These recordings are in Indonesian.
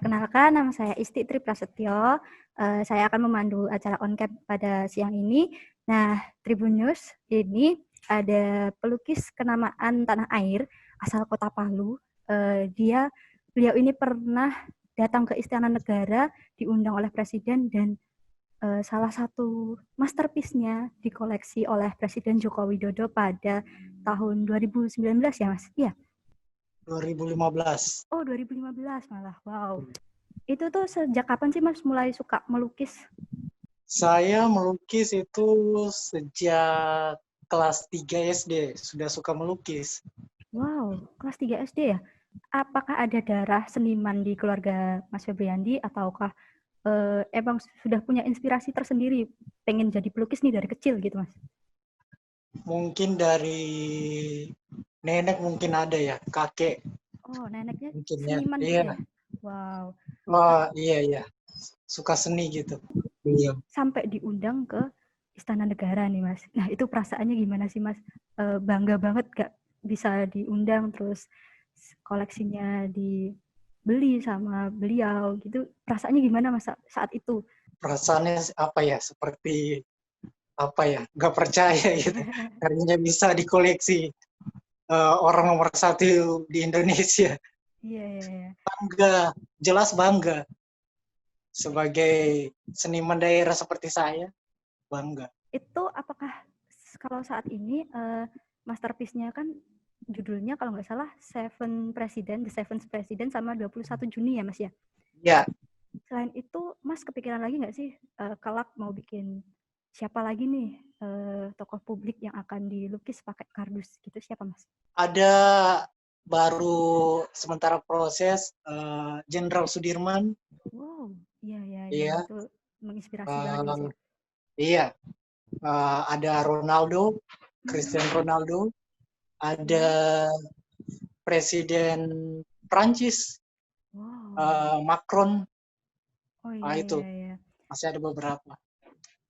Perkenalkan, nama saya Isti Tri Prasetyo. Saya akan memandu acara on-cam pada siang ini. Nah, Tribun News ini ada pelukis kenamaan tanah air asal Kota Palu. Beliau ini pernah datang ke Istana Negara, diundang oleh Presiden, dan salah satu masterpiece-nya dikoleksi oleh Presiden Joko Widodo pada tahun 2019 ya, Mas? Iya. 2015. Oh, 2015 malah. Wow. Itu tuh sejak kapan sih Mas mulai suka melukis? Saya melukis itu sejak kelas 3 SD, sudah suka melukis. Wow, kelas 3 SD ya? Apakah ada darah seniman di keluarga Mas Febriandi ataukah emang sudah punya inspirasi tersendiri pengen jadi pelukis nih dari kecil gitu, Mas? Mungkin dari nenek mungkin ada ya, kakek Oh, neneknya mungkin ya. seniman Iya. juga ya? Wow. Oh, iya. Suka seni gitu. Iya. Sampai diundang ke Istana Negara nih, Mas. Nah, itu perasaannya gimana sih, Mas? Bangga banget gak bisa diundang, terus koleksinya dibeli sama beliau gitu. Perasaannya gimana Mas saat itu? Perasaannya apa ya, seperti apa ya, nggak percaya gitu. Akhirnya bisa dikoleksi orang nomor satu di Indonesia. Iya. Bangga, jelas bangga. Sebagai seniman daerah seperti saya, bangga. Itu apakah kalau saat ini masterpiece-nya kan judulnya kalau nggak salah The Seventh President sama 21 Juni ya Mas ya? Ya. Selain itu Mas kepikiran lagi nggak sih kelak mau bikin siapa lagi nih tokoh publik yang akan dilukis pakai kardus gitu, siapa Mas? Ada baru sementara proses Jenderal Sudirman. Wow, iya Iya. itu menginspirasi banget Mas ya. Iya. Ada Ronaldo, Cristiano Ronaldo, ada Presiden Prancis, Wow. Macron. Oh Itu iya. masih ada beberapa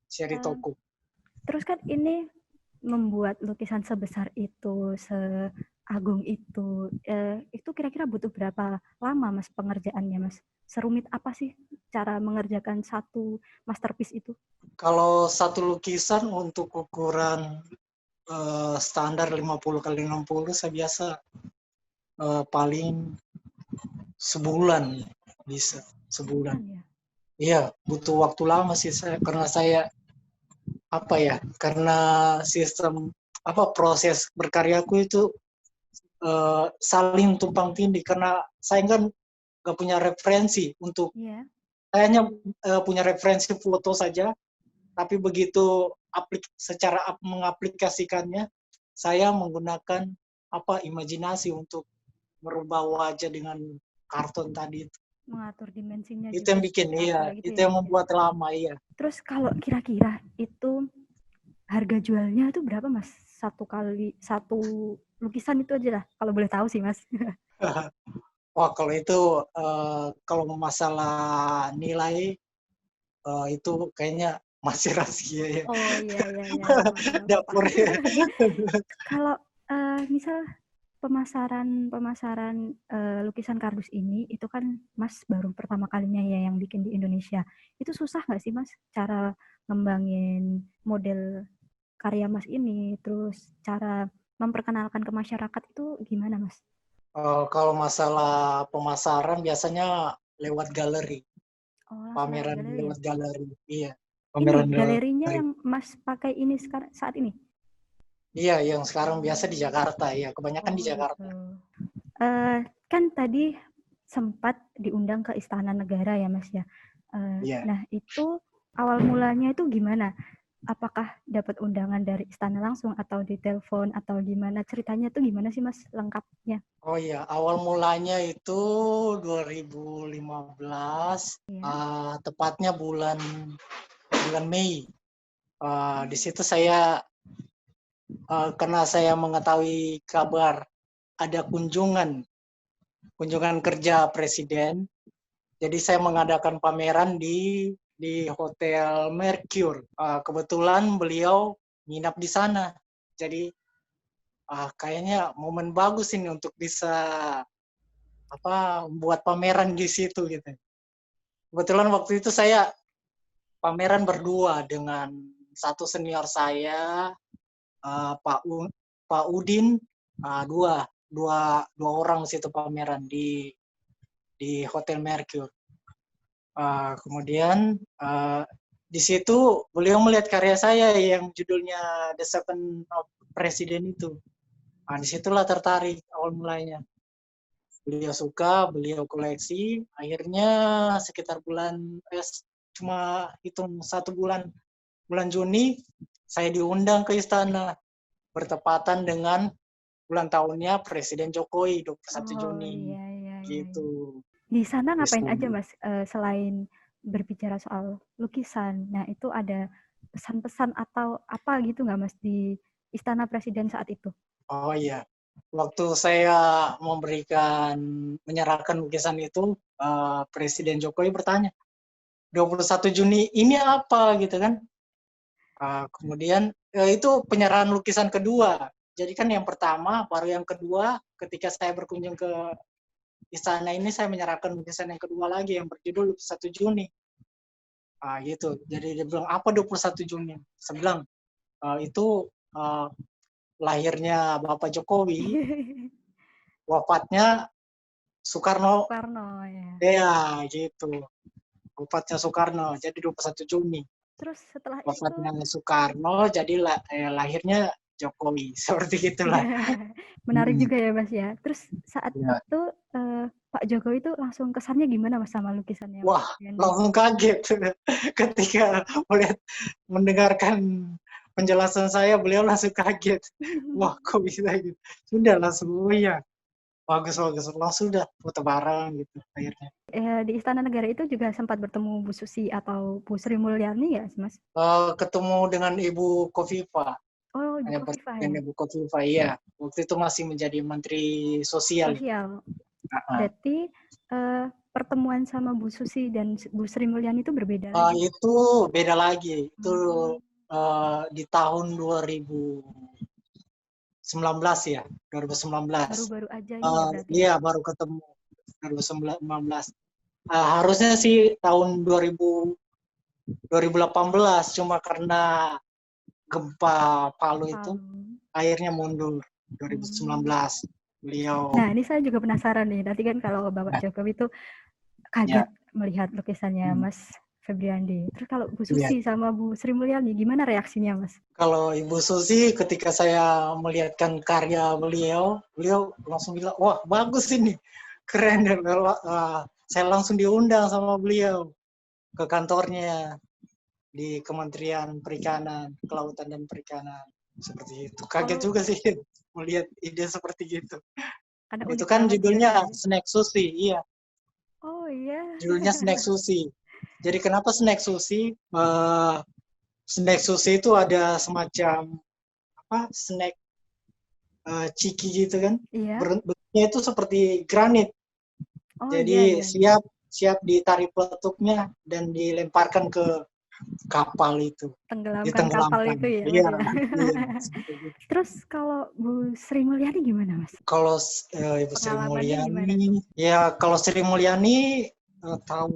seri Uh, toko. Terus kan ini membuat lukisan sebesar itu, seagung itu kira-kira butuh berapa lama Mas pengerjaannya Mas? Serumit apa sih cara mengerjakan satu masterpiece itu? Kalau satu lukisan untuk ukuran standar 50 kali 60 saya biasa paling sebulan bisa sebulan. Ya? Iya, butuh waktu lama sih saya karena sistem proses berkaryaku itu saling tumpang tindih karena saya kan nggak punya referensi untuk saya hanya punya referensi foto saja, tapi begitu secara mengaplikasikannya saya menggunakan imajinasi untuk merubah wajah dengan karton tadi itu. Mengatur dimensinya Itu juga yang bikin seperti apa gitu itu ya yang Mas ya. membuat lama iya. Terus kalau kira-kira itu harga jualnya itu berapa Mas? Satu lukisan itu aja lah kalau boleh tahu sih Mas. Wah, kalau itu kalau masalah nilai itu kayaknya masih rahasia ya. Oh iya nggak apa-apa. Dapurnya. Kalau misal pemasaran lukisan kardus ini itu kan Mas baru pertama kalinya ya yang bikin di Indonesia. Itu susah nggak sih Mas cara ngembangin model karya Mas ini, terus cara memperkenalkan ke masyarakat itu gimana Mas? Kalau masalah pemasaran biasanya lewat galeri. Oh langsung lewat Pameran galeri ya? lewat galeri. Iya. Ini Pameran lewat galerinya galeri. yang Mas pakai ini saat ini? Iya, yang sekarang biasa di Jakarta ya. Kebanyakan Oh di gitu. Jakarta. Kan tadi sempat diundang ke Istana Negara ya Mas ya. Iya. Nah itu awal mulanya itu gimana? Apakah dapat undangan dari istana langsung atau di telepon atau gimana? Ceritanya tuh gimana sih Mas lengkapnya? Oh iya, awal mulanya itu 2015, Ya. tepatnya bulan Mei. Di situ saya karena saya mengetahui kabar ada kunjungan kerja presiden. Jadi saya mengadakan pameran di Hotel Mercure. Kebetulan beliau nginap di sana. Jadi kayaknya momen bagus ini untuk bisa buat pameran di situ gitu. Kebetulan waktu itu saya pameran berdua dengan satu senior saya, Pak Udin, dua dua dua orang situ pameran di Hotel Mercure. Kemudian di situ beliau melihat karya saya yang judulnya The Seven of President itu. Disitulah tertarik awal mulanya. Beliau suka, beliau koleksi. Akhirnya sekitar cuma hitung 1 bulan, bulan Juni, saya diundang ke istana bertepatan dengan ulang tahunnya Presiden Jokowi 21 Juni. Iya, iya, gitu. Di sana ngapain aja, Istana. Mas? Selain berbicara soal lukisan, nah itu ada pesan-pesan atau apa gitu nggak, Mas, di Istana Presiden saat itu? Oh iya, waktu saya menyerahkan lukisan itu, Presiden Jokowi bertanya, 21 Juni ini apa gitu kan? Kemudian itu penyerahan lukisan kedua. Jadi kan yang pertama, baru yang kedua, ketika saya berkunjung ke istana ini, saya menyerahkan lukisan yang kedua lagi yang berjudul 21 Juni. Gitu. Jadi dia bilang, apa 21 Juni? Saya bilang, itu lahirnya Bapak Jokowi, wafatnya Soekarno. Soekarno, ya. Ya, gitu. Wafatnya Soekarno, jadi 21 Juni. Terus setelah Wafatnya itu Soekarno, jadi lahirnya Jokowi. Seperti itulah. menarik juga ya, Mas ya. Terus saat Ya. itu Pak Jokowi itu langsung kesannya gimana, Mas, sama lukisannya? Wah, langsung kaget ketika mendengarkan penjelasan saya, beliau langsung kaget. Wah, kok bisa gitu? Sudah langsung, oh iya, bagus, langsung udah foto bareng gitu akhirnya. Di Istana Negara itu juga sempat bertemu Bu Susi atau Bu Sri Mulyani ya, Mas? Ketemu dengan Ibu Kofifa. Oh, Ibu Kofifa ya. Ibu Kofifa, iya. Waktu itu masih menjadi Menteri Sosial. Berarti pertemuan sama Bu Susi dan Bu Sri Mulyani itu berbeda lagi? Itu beda lagi. Itu di tahun 2019 ya, 2019. Baru-baru aja ini ya berarti? Iya, baru ketemu 2019. Harusnya sih tahun 2018, cuma karena gempa Palu itu akhirnya mundur 2019 beliau. Nah, ini saya juga penasaran nih. Nanti kan kalau Bapak Jokowi itu kaget melihat lukisannya Mas Febriandi. Terus kalau Bu Susi sama Bu Sri Mulyani, gimana reaksinya, Mas? Kalau Ibu Susi, ketika saya melihatkan karya beliau langsung bilang, wah bagus ini, keren. Saya langsung diundang sama beliau ke kantornya di Kementerian Perikanan, Kelautan dan Perikanan. Seperti itu. Kaget juga sih melihat ide seperti gitu. Itu kan judulnya Snack Sushi, iya. Oh iya. Judulnya Snack Sushi. Jadi kenapa Snack Sushi? Snack Sushi itu ada semacam snack ciki gitu kan. Iya. Bentuknya itu seperti granit. Oh, jadi iya. siap ditarik peletuknya dan dilemparkan ke kapal itu. Tenggelamkan kapal itu ya, Mas, iya. Terus kalau Bu Sri Mulyani gimana, Mas? Kalau Ibu Sri Mulyani, ya kalau Sri Mulyani tahun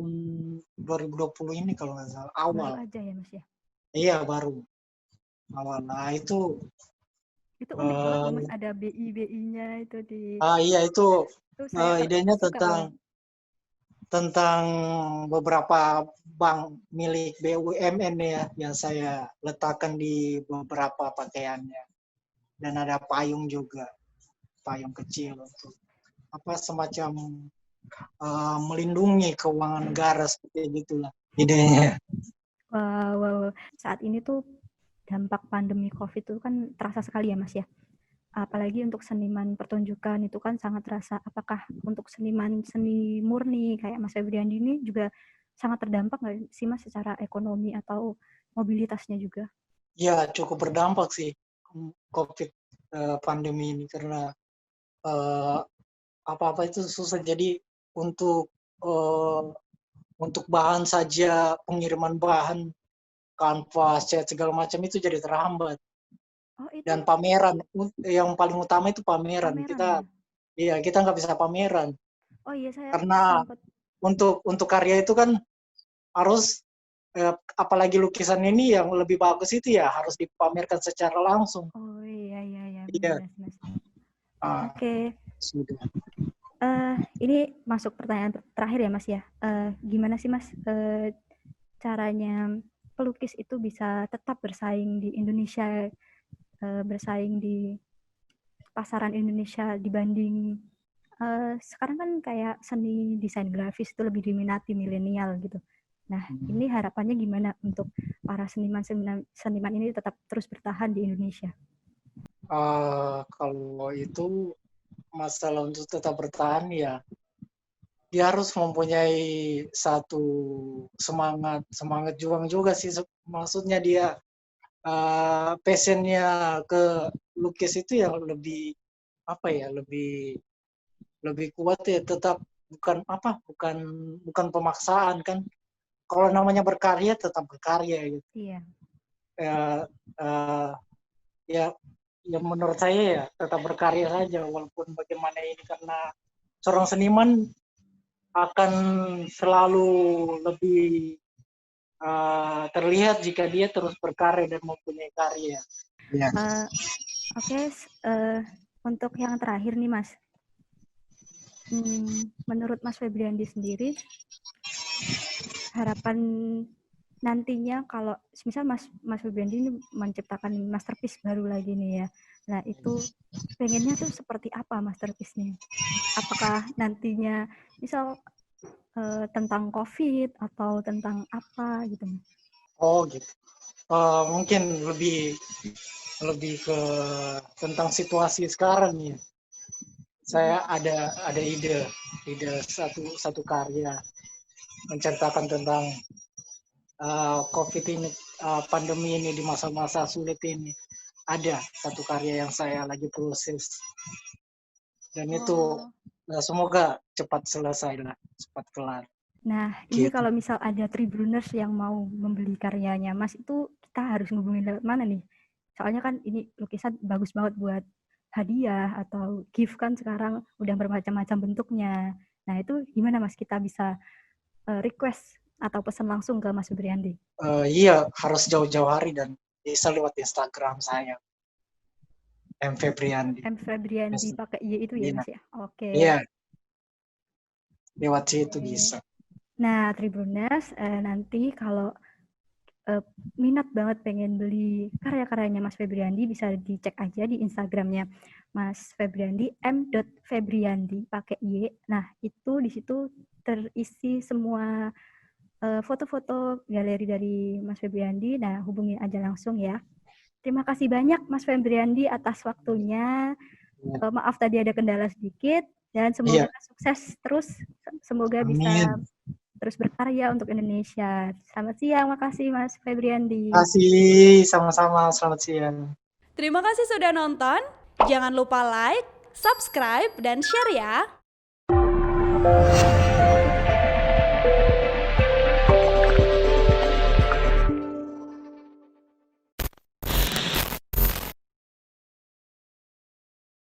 2020 ini kalau nggak salah, awal. Baru aja ya, Mas ya? Iya, baru. Awal. Nah, itu unik banget, Mas, ada BI-BI-nya itu di... iya, itu idenya suka tentang beberapa bank milik BUMN ya, yang saya letakkan di beberapa pakaiannya. Dan ada payung juga, payung kecil untuk semacam melindungi keuangan negara, seperti gitulah idenya. Wow. Saat ini tuh dampak pandemi COVID itu kan terasa sekali ya, Mas ya. Apalagi untuk seniman pertunjukan itu kan sangat terasa. Apakah untuk seniman seni murni kayak Mas Febriandi ini juga sangat terdampak nggak sih, Mas, secara ekonomi atau mobilitasnya juga? Ya, cukup berdampak sih COVID pandemi ini, karena apa-apa itu susah. Jadi untuk bahan saja, pengiriman bahan, kanvas, cat, segala macam itu jadi terhambat. Dan pameran, yang paling utama itu pameran. Kita nggak bisa pameran. Oh iya, saya karena untuk karya itu kan harus apalagi lukisan ini yang lebih bagus itu ya harus dipamerkan secara langsung. Oh iya Iya. benar Mas. Oke. Sudah. Ini masuk pertanyaan terakhir ya Mas ya. Gimana sih Mas caranya pelukis itu bisa tetap bersaing di Indonesia, bersaing di pasaran Indonesia dibanding sekarang kan kayak seni desain grafis itu lebih diminati milenial gitu. Nah, ini harapannya gimana untuk para seniman ini tetap terus bertahan di Indonesia? Kalau itu masalah untuk tetap bertahan ya, dia harus mempunyai satu semangat juang juga sih. Maksudnya dia passionnya ke lukis itu yang lebih lebih kuat ya, tetap bukan pemaksaan kan. Kalau namanya berkarya tetap berkarya gitu. Iya. Ya menurut saya ya tetap berkarya saja walaupun bagaimana ini, karena seorang seniman akan selalu lebih terlihat jika dia terus berkarya dan mempunyai karya. Ya. Oke. Untuk yang terakhir nih Mas, menurut Mas Febriandi sendiri, harapan nantinya kalau misal Mas Febriandi ini menciptakan masterpiece baru lagi nih ya, nah itu pengennya tuh seperti apa masterpiece-nya? Apakah nantinya misal tentang COVID atau tentang apa gitu? Oh gitu. Mungkin lebih ke tentang situasi sekarang ya. Saya ada ide satu karya menceritakan tentang COVID ini, pandemi ini, di masa-masa sulit ini. Ada satu karya yang saya lagi proses, dan itu semoga cepat selesai lah, cepat kelar. Nah, ini kalau misal ada Tribuners yang mau membeli karyanya Mas, itu kita harus ngubungin lewat mana nih? Soalnya kan ini lukisan bagus banget buat hadiah atau gift kan sekarang udah bermacam-macam bentuknya. Nah, itu gimana Mas kita bisa request atau pesan langsung ke Mas Febriandi? Iya, harus jauh-jauh hari dan bisa lewat Instagram saya. M Febriandi. M Febriandi pakai Y itu ya Mas ya? Oke. Iya. Lewat situ bisa. Nah, Tribuners, nanti kalau minat banget pengen beli karya-karyanya Mas Febriandi, bisa dicek aja di Instagramnya Mas Febriandi, m.febriandi pakai Y. Nah, itu di situ terisi semua foto-foto galeri dari Mas Febriandi. Nah, hubungi aja langsung ya. Terima kasih banyak Mas Febriandi atas waktunya. Maaf tadi ada kendala sedikit, dan semoga sukses terus. Semoga bisa terus berkarya untuk Indonesia. Selamat siang, makasih Mas Febriandi. Terima kasih, sama-sama, selamat siang. Terima kasih sudah nonton. Jangan lupa like, subscribe, dan share ya.